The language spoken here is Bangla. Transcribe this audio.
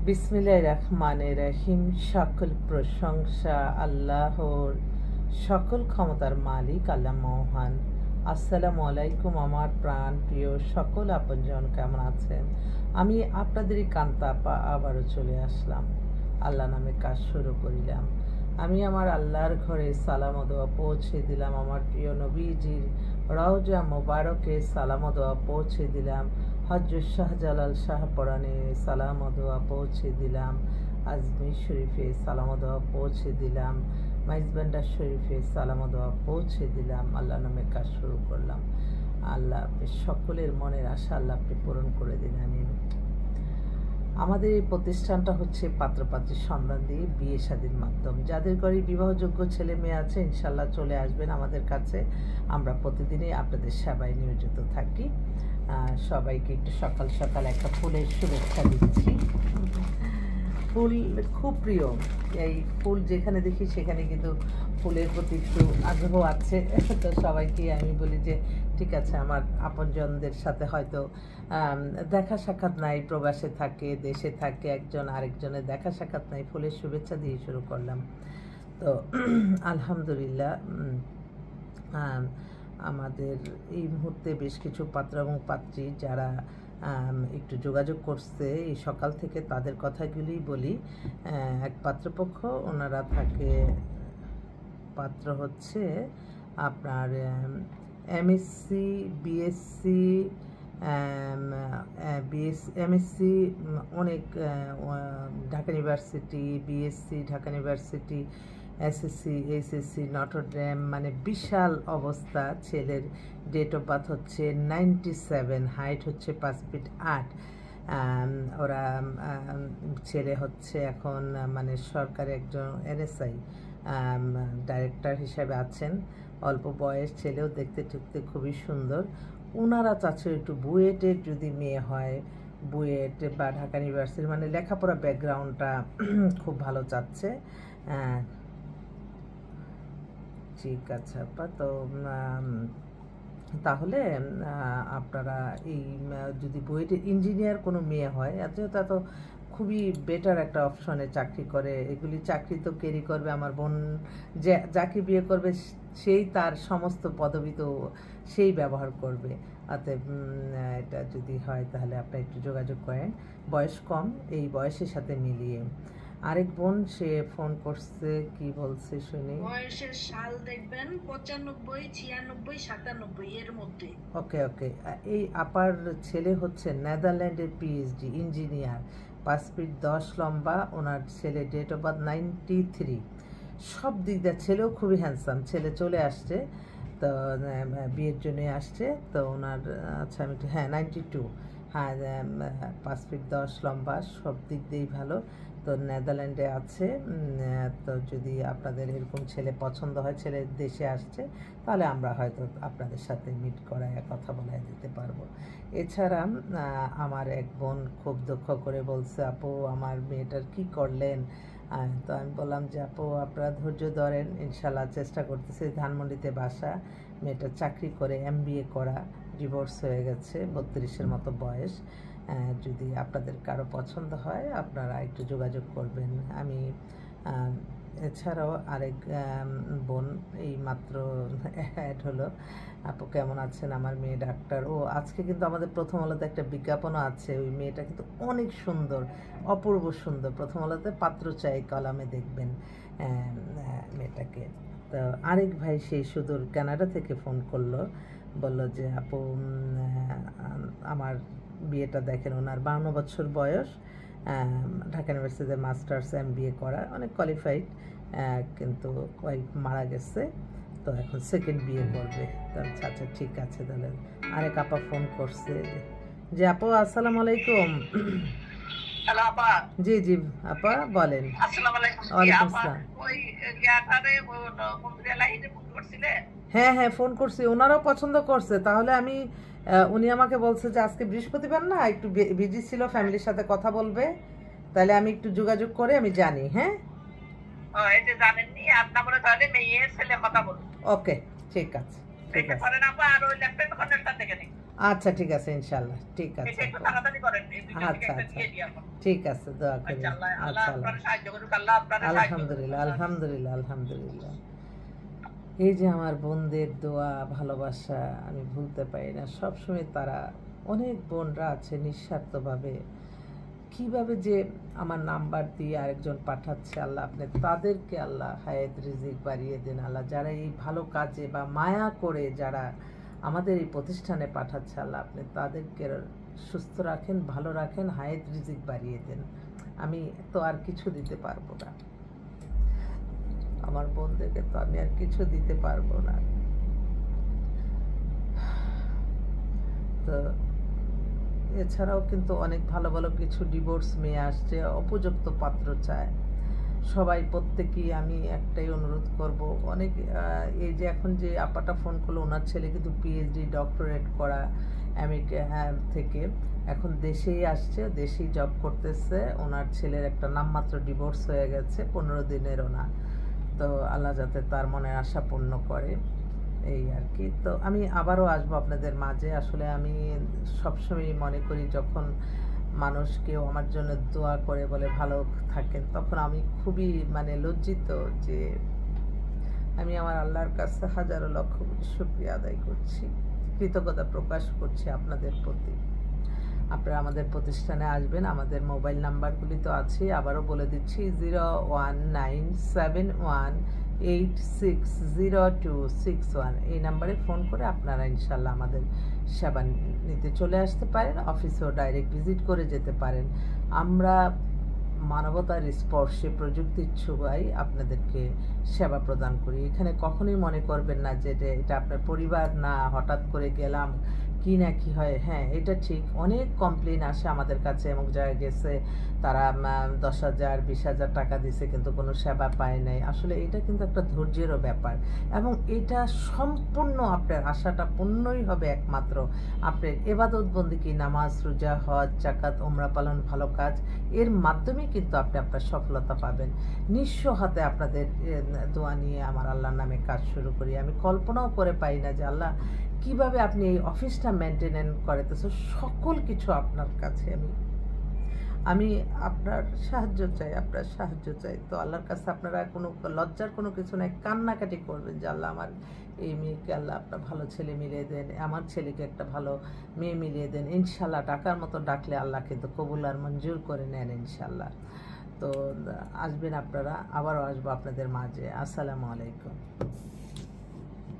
বিসমিল্লাহির রহমানির রহিম। সকল প্রশংসা আল্লাহর, সকল ক্ষমতার মালিক আল্লাহ মহান। আসসালামু আলাইকুম আমার প্রাণ প্রিয় সকল আপনজন, কেমন আছেন? আমি আপনাদেরই কান্তা আপা আবারও চলে আসলাম। আল্লাহ নামে কাজ শুরু করিলাম। আমি আমার আল্লাহর ঘরে সালাম ও দোয়া পৌঁছে দিলাম। আমার প্রিয় নবীজির রওজা মোবারকে সালাম ও দোয়া পৌঁছে দিলাম। হযরত শাহজালাল শাহপরানে সালাম ও দোয়া পৌঁছে দিলাম। আজমির শরীফে সালাম ও দোয়া পৌঁছে দিলাম। মাইজবান্ডার শরীফে সালাম ও দোয়া পৌঁছে দিলাম। আল্লাহ নামে কাজ শুরু করলাম। আল্লাহ আপনি সকলের মনের আশা আল্লাহ আপনি পূরণ করে দিন, আমিন। আমাদের এই প্রতিষ্ঠানটা হচ্ছে পাত্রপাত্রীর সন্ধান দিয়ে বিয়ে শাদীর মাধ্যম। যাদের ঘরে বিবাহযোগ্য ছেলে মেয়ে আছে ইনশাল্লাহ চলে আসবেন আমাদের কাছে। আমরা প্রতিদিনই আপনাদের সেবায় নিয়োজিত থাকি। সবাইকে একটু সকাল সকাল একটা ফুলের শুভেচ্ছা দিচ্ছি। ফুল খুব প্রিয়, এই ফুল যেখানে দেখি সেখানে কিন্তু ফুলের প্রতি একটু আগ্রহ আছে। তো সবাইকে আমি বলি যে ঠিক আছে, আমার আপনজনদের সাথে হয়তো দেখা সাক্ষাৎ নাই, প্রবাসে থাকে, দেশে থাকে, একজন আরেকজনের দেখা সাক্ষাৎ নাই, ফুলের শুভেচ্ছা দিয়ে শুরু করলাম। তো আলহামদুলিল্লাহ আমাদের এই মুহূর্তে বেশ কিছু পাত্র এবং পাত্রী যারা একটু যোগাযোগ করছে এই সকাল থেকে, তাদের কথাগুলি বলি। এক পাত্রপক্ষ, ওনারা থাকে, পাত্র হচ্ছে আপনার এমএসসি, বিএসসি, এমএসসি অনেক, Dhaka university, BSc Dhaka university, SSC, HSC, Notre Dame, মানে বিশাল অবস্থা। ছেলের ডেট অফ বার্থ হচ্ছে 97, হাইট হচ্ছে 5 ফিট 8। ওরা ছেলে হচ্ছে এখন মানে সরকারি একজন এনএসআই ডাইরেক্টর হিসাবে আছেন। অল্প বয়স, ছেলেও দেখতে ঠুকতে খুবই সুন্দর। ওনারা চাচ্ছে একটু বুয়েটের যদি মেয়ে হয়, বুয়েট বা ঢাকা ইউনিভার্সিটি, মানে লেখাপড়া ব্যাকগ্রাউন্ডটা খুব ভালো চাচ্ছে। ঠিক আছে আপা, তো তাহলে আপনারা এই যদি বুয়েটের ইঞ্জিনিয়ার কোনো মেয়ে হয়, যেহেতু এত খুবই বেটার একটা অপশনে চাকরি করে, এগুলি চাকরি তো ক্যারি করবে আমার বোন, যে যাকে বিয়ে করবে সেই তার সমস্ত পদবি তো সেই ব্যবহার করবে। অতএব এটা যদি হয় তাহলে আপনি একটু যোগাযোগ করেন। বয়স কম, এই বয়সের সাথে মিলিয়ে। আরেক বোন সে ফোন করছে, কি বলছে শুনি। বয়সের সাল দেখবেন 95, 96, 97 এর মধ্যে। ওকে ওকে, এই আপার ছেলে হচ্ছে নেদারল্যান্ডের পিএইচডি ইঞ্জিনিয়ার, 5 ফিট 10 লম্বা। ওনার ছেলে ডেট অফ বার্থ 93। সব দিক দিয়ে ছেলেও খুবই হ্যান্ডসাম। ছেলে চলে আসছে, তো বিয়ের জন্য আসছে। তো ওনার আচ্ছা আমি হ্যাঁ 92, হ্যাঁ 5 ফিট 10 লম্বা, সব দিক দিয়েই ভালো। তো নেদারল্যান্ডে আছে। তো যদি আপনাদের এরকম ছেলে পছন্দ হয়, ছেলে দেশে আসছে, তাহলে আমরা হয়তো আপনাদের সাথে মিট করায় কথা বলায় দিতে পারবো। এছাড়া আমার এক বোন খুব দুঃখ করে বলছে, আপু আমার মেয়েটার কি করলেন? তো আমি বললাম যে আপু আপনারা ধৈর্য ধরেন, ইনশাল্লাহ চেষ্টা করতেছি। ধানমন্ডিতে বাসা, মেয়েটা চাকরি করে, এমবিএ করা, ডিভোর্স হয়ে গেছে, 32-এর মতো বয়স। যদি আপনাদের কারো পছন্দ হয় আপনারা একটু যোগাযোগ করবেন। আমি এছাড়াও আরেক বোন এই মাত্র অ্যাড হলো, আপু কেমন আছেন, আমার মেয়ে ডাক্তার। ও আজকে কিন্তু আমাদের প্রথম আলোতে একটা বিজ্ঞাপনও আছে, ওই মেয়েটা কিন্তু অনেক সুন্দর, অপূর্ব সুন্দর। প্রথম আলোতে পাত্র চাই কলামে দেখবেন মেয়েটাকে। তো আরেক ভাই সেই সুদূর কানাডা থেকে ফোন করলো, বলল যে আপু আমার বিয়েটা দেখেন। ওনার 52 বছর বয়স, ঢাকা ইউনিভার্সিটিতে মাস্টার্স এমবিএ করা, অনেক কোয়ালিফাইড, কিন্তু ওয়াইফ মারা গেছে, তো এখন সেকেন্ড বিয়ে করবে। তো আচ্ছা ঠিক আছে। তাহলে আরেক আপা ফোন করছে যে আপু আসসালামু আলাইকুম। হ্যালো আপা। জি জি আপা বলেন। আসসালামু আলাইকুম। ওয়ালাইকুম আসসালাম। ওই ইয়াটারে মুন্দ্রিয়া লাইনে ফোন করছিলে? হ্যাঁ হ্যাঁ ফোন করছি, ওনারাও পছন্দ করছে। তাহলে আমি উনি আমাকে বলছে যে আজকে বৃহস্পতিবার না, একটু বিজি ছিল, ফ্যামিলির সাথে কথা বলবে, তাহলে আমি একটু যোগাযোগ করে আমি জানি। হ্যাঁ এটা জানেননি আপনারা, তাহলে মেয়ে ছেলে কথা বলুন। ওকে ঠিক আছে ঠিক আছে। করেন আপা, আর ওই লেফটেন্যান্ট কর্নেলটা দেখে নিন। আচ্ছা ঠিক আছে ইনশাআল্লাহ, ঠিক এটা আছে। একটু তাড়াতাড়ি করেন, এই দুইটা থেকে আচ্ছা একটা আচ্ছা দিয়ে দিই এখন। ঠিক আছে, দোয়া করি। আচ্ছা, আল্লাহ আল্লাহ আচ্ছা আল্লাহ, আপনার সাহায্য করুক, আল্লাহ আপনার সাহায্য করুক। আলহামদুলিল্লাহ আল্লাহ হাফেজ। আলহামদুলিল্লাহ আলহামদুলিল্লাহ। এই যে আমার বোনদের দোয়া ভালোবাসা আমি ভুলতে পারি না সবসময়। তারা অনেক বোনরা আছে নিঃস্বার্থভাবে কিভাবে যে আমার নাম্বার দিয়ে আরেকজন পাঠাচ্ছে, আল্লাহ আপনি তাদেরকে আল্লাহ হায়াত রিজিক বাড়িয়ে দেন আল্লাহ। যারা এই ভালো কাজে বা মায়া করে যারা আমাদের এই প্রতিষ্ঠানে পাঠাচ্ছে, আল্লাহ আপনি তাদেরকে সুস্থ রাখেন, ভালো রাখেন, হায়াত রিজিক বাড়িয়ে দেন। আমি তো আর কিছু দিতে পারবো না, আমার বোনদেরকে তো আমি আর কিছু দিতে পারবো না। তো এছাড়াও কিন্তু অনেক ভালো ভালো কিছু ডিভোর্স মেয়ে আসছে, উপযুক্ত পাত্র চায় সবাই। প্রত্যেকেই আমি একটাই অনুরোধ করব, অনেক এই যে এখন যে আপাটা ফোন করলো, ওনার ছেলে কিন্তু পিএইচডি ডক্টরেট করা আমেরিকা থেকে, এখন দেশেই আসছে, দেশেই জব করতেছে। ওনার ছেলের একটা নামমাত্র ডিভোর্স হয়ে গেছে 15 দিনের ওনার। তো আল্লাহ যাতে তার মনের আশা পূর্ণ করে, এই আর কি। তো আমি আবারও আসবো আপনাদের মাঝে। আসলে আমি সবসময় মনে করি যখন মানুষ কেউ আমার জন্য দোয়া করে বলে ভালো থাকেন, তখন আমি খুবই মানে লজ্জিত যে আমি আমার আল্লাহর কাছে হাজারো লক্ষ শুকরিয়া আদায় করছি, কৃতজ্ঞতা প্রকাশ করছি আপনাদের প্রতি। আপনারা আমাদের প্রতিষ্ঠানে আসবেন, আমাদের মোবাইল নাম্বারগুলি তো আছে, আবারও বলে দিচ্ছি 01971860261। এই নাম্বারে ফোন করে আপনারা ইনশাল্লাহ আমাদের সেবা নিতে চলে আসতে পারেন, অফিসেও ডাইরেক্ট ভিজিট করে যেতে পারেন। আমরা মানবতার স্পর্শে প্রযুক্তির ছোঁয়ায় আপনাদেরকে সেবা প্রদান করি। এখানে কখনোই মনে করবেন না যে এটা আপনার পরিবার না, হঠাৎ করে গেলাম কি না কি হয়। হ্যাঁ এটা ঠিক, অনেক কমপ্লেন আসে আমাদের কাছে, এবং যারা গেছে তারা 10,000 20,000 টাকা দিছে কিন্তু কোনো সেবা পায় নাই। আসলে এটা কিন্তু একটা ধৈর্যেরও ব্যাপার, এবং এটা সম্পূর্ণ আপনার আশাটা পূর্ণই হবে একমাত্র আপনার এবাদত বন্দিকি, নামাজ রোজা হজ জাকাত ওমরা পালন ভালো কাজ, এর মাধ্যমেই কিন্তু আপনি আপনার সফলতা পাবেন। নিঃস্ব হাতে আপনাদের দোয়া নিয়ে আমার আল্লাহর নামে কাজ শুরু করি। আমি কল্পনাও করে পাই না যে আল্লাহ কিভাবে আপনি এই অফিসটা মেনটেনেন্স করেতেছো, সকল কিছু আপনার কাছে আমি আপনার সাহায্য চাই, আপনার সাহায্য চাই। তো আল্লাহর কাছে আপনারা কোনো লজ্জার কোনো কিছু নাই, কান্নাকাটি করবেন যে আল্লাহ আমার এই মেয়েকে আল্লাহ আপনার ভালো ছেলে মিলিয়ে দেন, আমার ছেলেকে একটা ভালো মেয়ে মিলিয়ে দেন। ইনশাল্লাহ ডাকার মতো ডাকলে আল্লাহ কিন্তু কবুল আর মঞ্জুর করে নেন ইনশাল্লাহ। তো আসবেন আপনারা, আবারও আসবো আপনাদের মাঝে। আসসালামু আলাইকুম।